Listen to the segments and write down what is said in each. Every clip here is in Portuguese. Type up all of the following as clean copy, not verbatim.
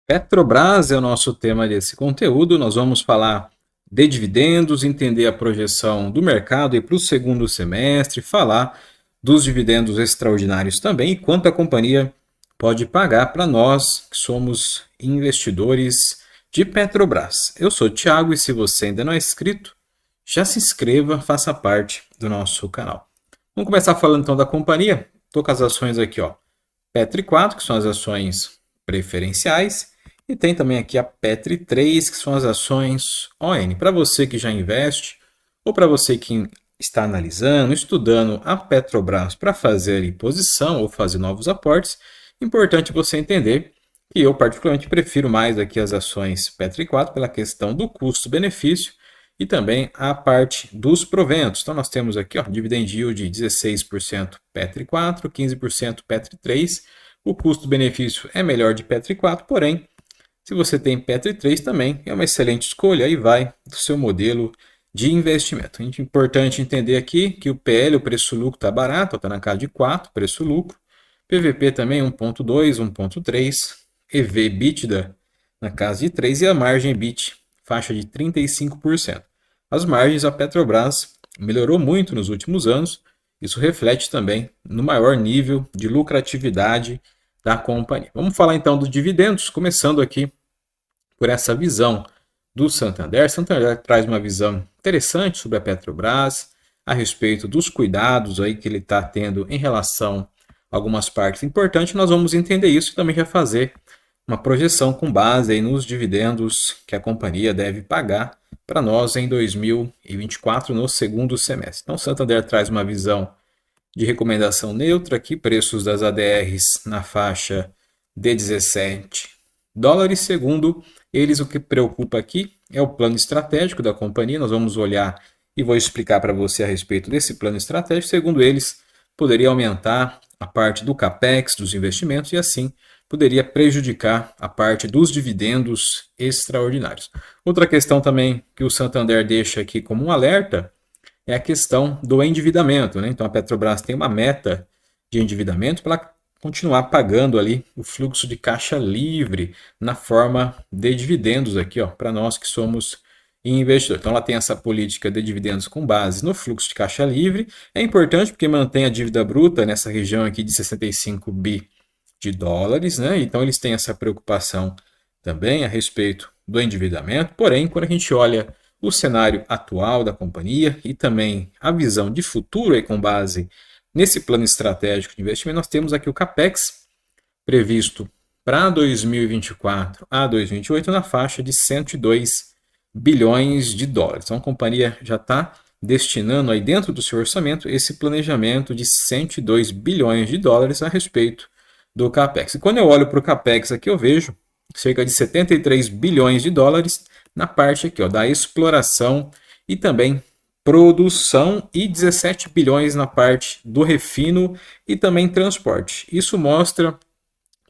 Petrobras é o nosso tema desse conteúdo. Nós vamos falar de dividendos, entender a projeção do mercado para o segundo semestre, falar dos dividendos extraordinários também e quanto a companhia pode pagar para nós que somos investidores de Petrobras. Eu sou o Thiago e se você ainda não é inscrito, já se inscreva, faça parte do nosso canal. Vamos começar falando então da companhia. Estou com as ações aqui, ó. Petri 4, que são as ações preferenciais, e tem também aqui a Petri 3, que são as ações ON. Para você que já investe, ou para você que está analisando, estudando a Petrobras para fazer imposição ou fazer novos aportes, importante você entender que eu particularmente prefiro mais aqui as ações Petri 4 pela questão do custo-benefício e também a parte dos proventos. Então nós temos aqui, ó, dividend yield de 16% Petri 4, 15% Petri 3. O custo-benefício é melhor de Petri 4, porém, se você tem Petri 3 também é uma excelente escolha, aí vai do seu modelo de investimento. É importante entender aqui que o PL, o preço-lucro, está barato, está na casa de 4, preço-lucro. PVP também 1.2, 1.3. EV/EBITDA na casa de 3 e a margem EBIT, faixa de 35%. As margens a Petrobras melhorou muito nos últimos anos, isso reflete também no maior nível de lucratividade da companhia. Vamos falar então dos dividendos, começando aqui por essa visão do Santander. Santander traz uma visão interessante sobre a Petrobras, a respeito dos cuidados aí que ele está tendo em relação a algumas partes importantes. Nós vamos entender isso e também já fazer uma projeção com base aí nos dividendos que a companhia deve pagar para nós em 2024 no segundo semestre. Então, o Santander traz uma visão de recomendação neutra aqui, preços das ADRs na faixa de 17 dólares. Segundo eles, o que preocupa aqui é o plano estratégico da companhia. Nós vamos olhar e vou explicar para você a respeito desse plano estratégico. Segundo eles, poderia aumentar a parte do CAPEX, dos investimentos, e assim poderia prejudicar a parte dos dividendos extraordinários. Outra questão também que o Santander deixa aqui como um alerta é a questão do endividamento, né? Então a Petrobras tem uma meta de endividamento para continuar pagando ali o fluxo de caixa livre na forma de dividendos aqui, ó, para nós que somos investidores. Então ela tem essa política de dividendos com base no fluxo de caixa livre. É importante porque mantém a dívida bruta nessa região aqui de 65 bi de dólares, né? Então eles têm essa preocupação também a respeito do endividamento. Porém, quando a gente olha o cenário atual da companhia e também a visão de futuro aí com base nesse plano estratégico de investimento, nós temos aqui o CAPEX previsto para 2024 a 2028 na faixa de 102 bilhões de dólares. Então a companhia já está destinando aí dentro do seu orçamento esse planejamento de 102 bilhões de dólares a respeito do CAPEX. E quando eu olho para o CAPEX aqui, eu vejo cerca de 73 bilhões de dólares na parte aqui, ó, da exploração e também produção e 17 bilhões na parte do refino e também transporte. Isso mostra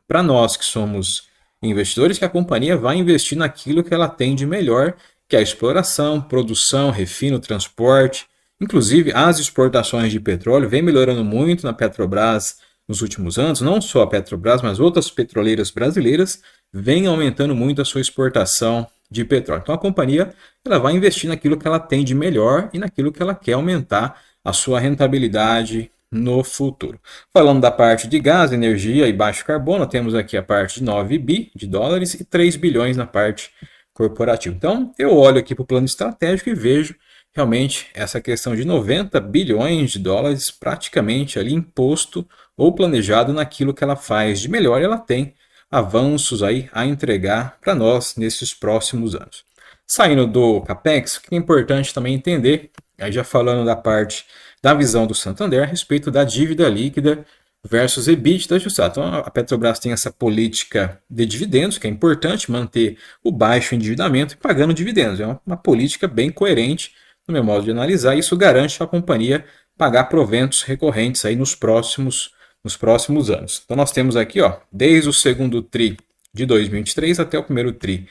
para nós que somos investidores que a companhia vai investir naquilo que ela tem de melhor, que é a exploração, produção, refino, transporte. Inclusive, as exportações de petróleo vem melhorando muito na Petrobras nos últimos anos, não só a Petrobras, mas outras petroleiras brasileiras vêm aumentando muito a sua exportação de petróleo. Então a companhia ela vai investir naquilo que ela tem de melhor e naquilo que ela quer aumentar a sua rentabilidade no futuro. Falando da parte de gás, energia e baixo carbono, temos aqui a parte de 9 bi de dólares e 3 bilhões na parte corporativa. Então eu olho aqui para o plano estratégico e vejo realmente essa questão de 90 bilhões de dólares praticamente ali imposto ou planejado naquilo que ela faz de melhor e ela tem avanços aí a entregar para nós nesses próximos anos. Saindo do CAPEX, o que é importante também entender, aí já falando da parte da visão do Santander a respeito da dívida líquida versus EBITDA ajustado. Então a Petrobras tem essa política de dividendos, que é importante manter o baixo endividamento e pagando dividendos. É uma política bem coerente no meu modo de analisar, e isso garante a companhia pagar proventos recorrentes aí nos próximos anos. Então nós temos aqui, ó, desde o segundo TRI de 2023 até o primeiro TRI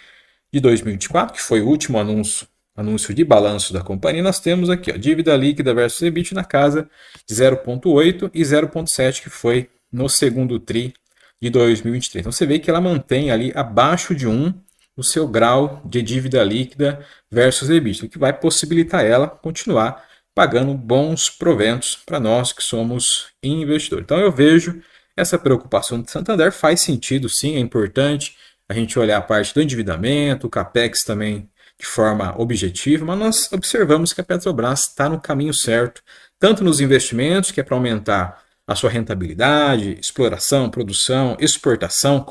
de 2024, que foi o último anúncio de balanço da companhia, nós temos aqui, ó, dívida líquida versus EBIT na casa de 0,8 e 0,7, que foi no segundo TRI de de 2023. Então você vê que ela mantém ali abaixo de 1 o seu grau de dívida líquida versus EBITDA, o que vai possibilitar ela continuar pagando bons proventos para nós que somos investidores. Então eu vejo essa preocupação do Santander, faz sentido sim, é importante a gente olhar a parte do endividamento, o CAPEX também de forma objetiva, mas nós observamos que a Petrobras está no caminho certo, tanto nos investimentos, que é para aumentar a sua rentabilidade, exploração, produção, exportação,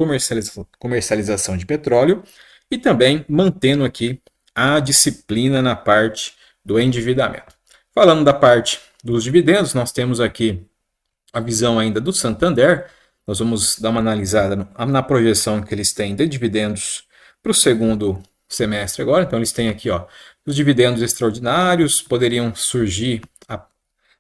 comercialização de petróleo, e também mantendo aqui a disciplina na parte do endividamento. Falando da parte dos dividendos, nós temos aqui a visão ainda do Santander. Nós vamos dar uma analisada na projeção que eles têm de dividendos para o segundo semestre agora. Então eles têm aqui, ó, os dividendos extraordinários poderiam surgir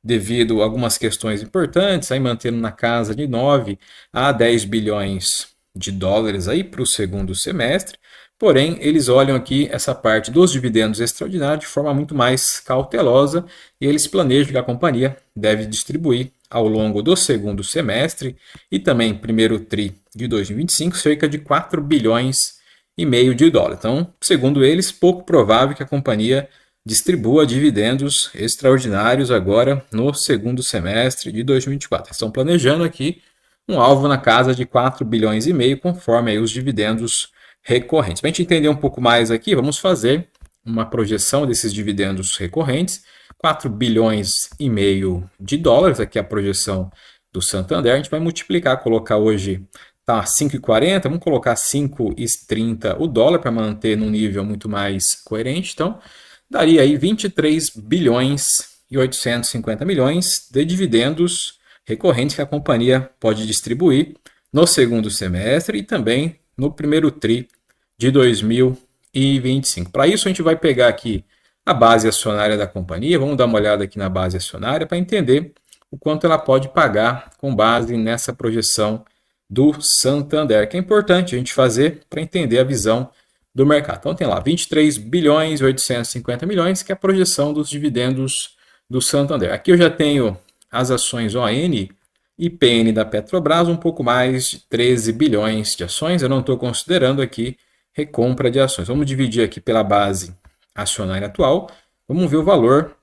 devido a algumas questões importantes, aí mantendo na casa de 9 a 10 bilhões de dólares aí para o segundo semestre. Porém, eles olham aqui essa parte dos dividendos extraordinários de forma muito mais cautelosa e eles planejam que a companhia deve distribuir ao longo do segundo semestre e também primeiro tri de 2025 cerca de 4 bilhões e meio de dólares. Então, segundo eles, pouco provável que a companhia distribua dividendos extraordinários agora no segundo semestre de 2024. Estão planejando aqui um alvo na casa de 4 bilhões e meio, conforme aí os dividendos recorrentes. Para a gente entender um pouco mais aqui, vamos fazer uma projeção desses dividendos recorrentes. 4 bilhões e meio de dólares, aqui é a projeção do Santander. A gente vai multiplicar, colocar hoje tá 5,40, vamos colocar 5,30 o dólar para manter num nível muito mais coerente. Então, daria aí 23 bilhões e 850 milhões de dividendos recorrentes que a companhia pode distribuir no segundo semestre e também no primeiro tri de 2025. Para isso, a gente vai pegar aqui a base acionária da companhia, vamos dar uma olhada aqui na base acionária para entender o quanto ela pode pagar com base nessa projeção do Santander, que é importante a gente fazer para entender a visão do mercado. Então tem lá 23 bilhões e 850 milhões, que é a projeção dos dividendos do Santander. Aqui eu já tenho as ações ON e PN da Petrobras, um pouco mais de 13 bilhões de ações. Eu não estou considerando aqui recompra de ações. Vamos dividir aqui pela base acionária atual. Vamos ver o valor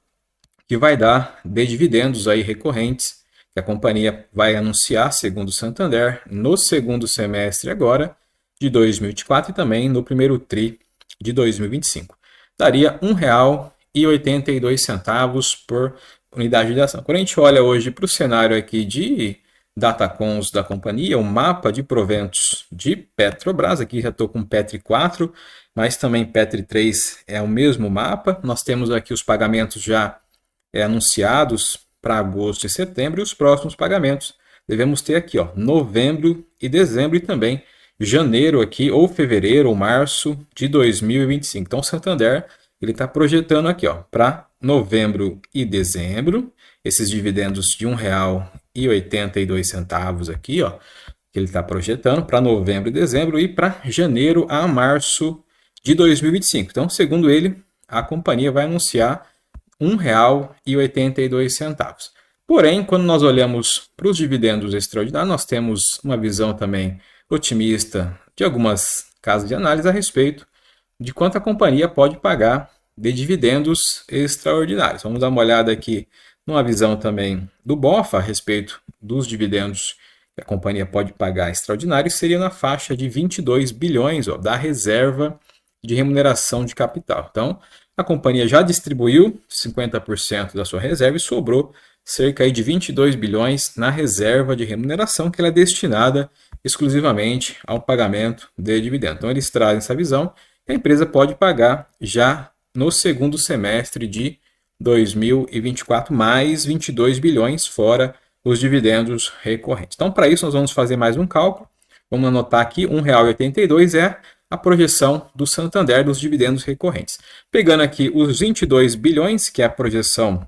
que vai dar de dividendos aí recorrentes que a companhia vai anunciar, segundo o Santander, no segundo semestre agora de 2024 e também no primeiro tri de 2025. Daria R$ 1,82 por unidade de ação. Quando a gente olha hoje para o cenário aqui de datacons da companhia, o mapa de proventos de Petrobras, aqui já estou com Petri 4, mas também Petri 3 é o mesmo mapa. Nós temos aqui os pagamentos já anunciados para agosto e setembro e os próximos pagamentos. Devemos ter aqui, ó, novembro e dezembro e também janeiro aqui, ou fevereiro ou março de 2025. Então o Santander ele está projetando aqui para novembro e dezembro, esses dividendos de R$ 1,82 aqui, ó, que ele está projetando para novembro e dezembro e para janeiro a março de 2025. Então, segundo ele, a companhia vai anunciar R$ 1,82. Porém, quando nós olhamos para os dividendos extraordinários, nós temos uma visão também otimista de algumas casas de análise a respeito de quanto a companhia pode pagar de dividendos extraordinários. Vamos dar uma olhada aqui numa visão também do BOFA a respeito dos dividendos que a companhia pode pagar extraordinários, seria na faixa de 22 bilhões da reserva de remuneração de capital. Então, a companhia já distribuiu 50% da sua reserva e sobrou cerca de 22 bilhões na reserva de remuneração, que ela é destinada exclusivamente ao pagamento de dividendos. Então, eles trazem essa visão que a empresa pode pagar já no segundo semestre de 2024, mais 22 bilhões, fora os dividendos recorrentes. Então, para isso, nós vamos fazer mais um cálculo. Vamos anotar aqui, R$ 1,82 é a projeção do Santander dos dividendos recorrentes. Pegando aqui os 22 bilhões, que é a projeção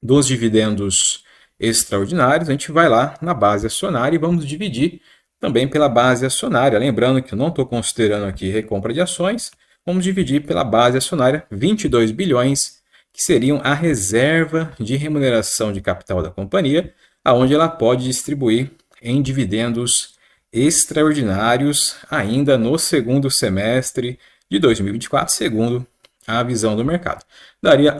dos dividendos extraordinários, a gente vai lá na base acionária e vamos dividir também pela base acionária. Lembrando que eu não estou considerando aqui recompra de ações, vamos dividir pela base acionária 22 bilhões, que seriam a reserva de remuneração de capital da companhia, aonde ela pode distribuir em dividendos extraordinários ainda no segundo semestre de 2024, segundo a visão do mercado. Daria R$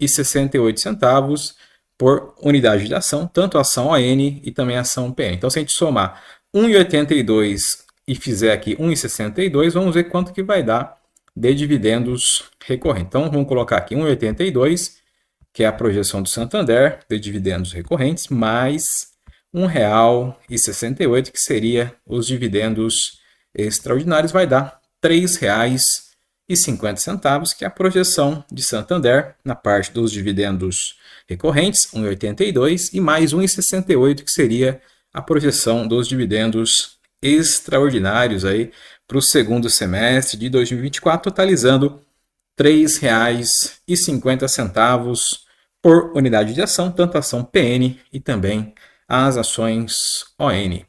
1,68 por unidade de ação, tanto a ação ON e também a ação PN. Então, se a gente somar 1,82 e fizer aqui 1,62, vamos ver quanto que vai dar de dividendos recorrentes. Então, vamos colocar aqui 1,82, que é a projeção do Santander de dividendos recorrentes, mais R$ 1,68, que seria os dividendos extraordinários, vai dar R$ 3,50, que é a projeção de Santander na parte dos dividendos recorrentes, 1,82, e mais 1,68, que seria a projeção dos dividendos extraordinários aí para o segundo semestre de 2024, totalizando R$ 3,50 por unidade de ação, tanto a ação PN e também as ações ON.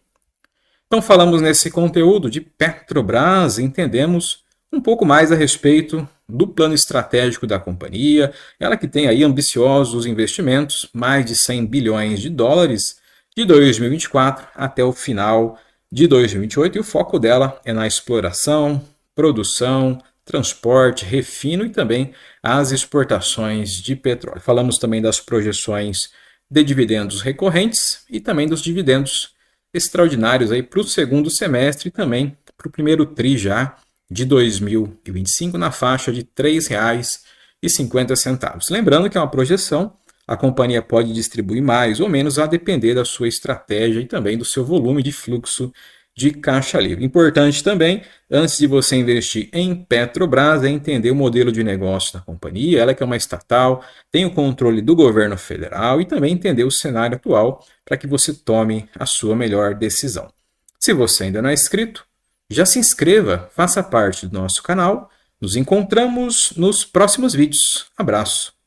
Então falamos nesse conteúdo de Petrobras, entendemos um pouco mais a respeito do plano estratégico da companhia, ela que tem aí ambiciosos investimentos, mais de 100 bilhões de dólares de 2024 até o final de 2028, e o foco dela é na exploração, produção, transporte, refino e também as exportações de petróleo. Falamos também das projeções de dividendos recorrentes e também dos dividendos extraordinários aí para o segundo semestre e também para o primeiro tri já de 2025 na faixa de R$ 3,50. Lembrando que é uma projeção, a companhia pode distribuir mais ou menos a depender da sua estratégia e também do seu volume de fluxo de caixa livre. Importante também, antes de você investir em Petrobras, é entender o modelo de negócio da companhia, ela que é uma estatal, tem o controle do governo federal e também entender o cenário atual para que você tome a sua melhor decisão. Se você ainda não é inscrito, já se inscreva, faça parte do nosso canal. Nos encontramos nos próximos vídeos. Abraço!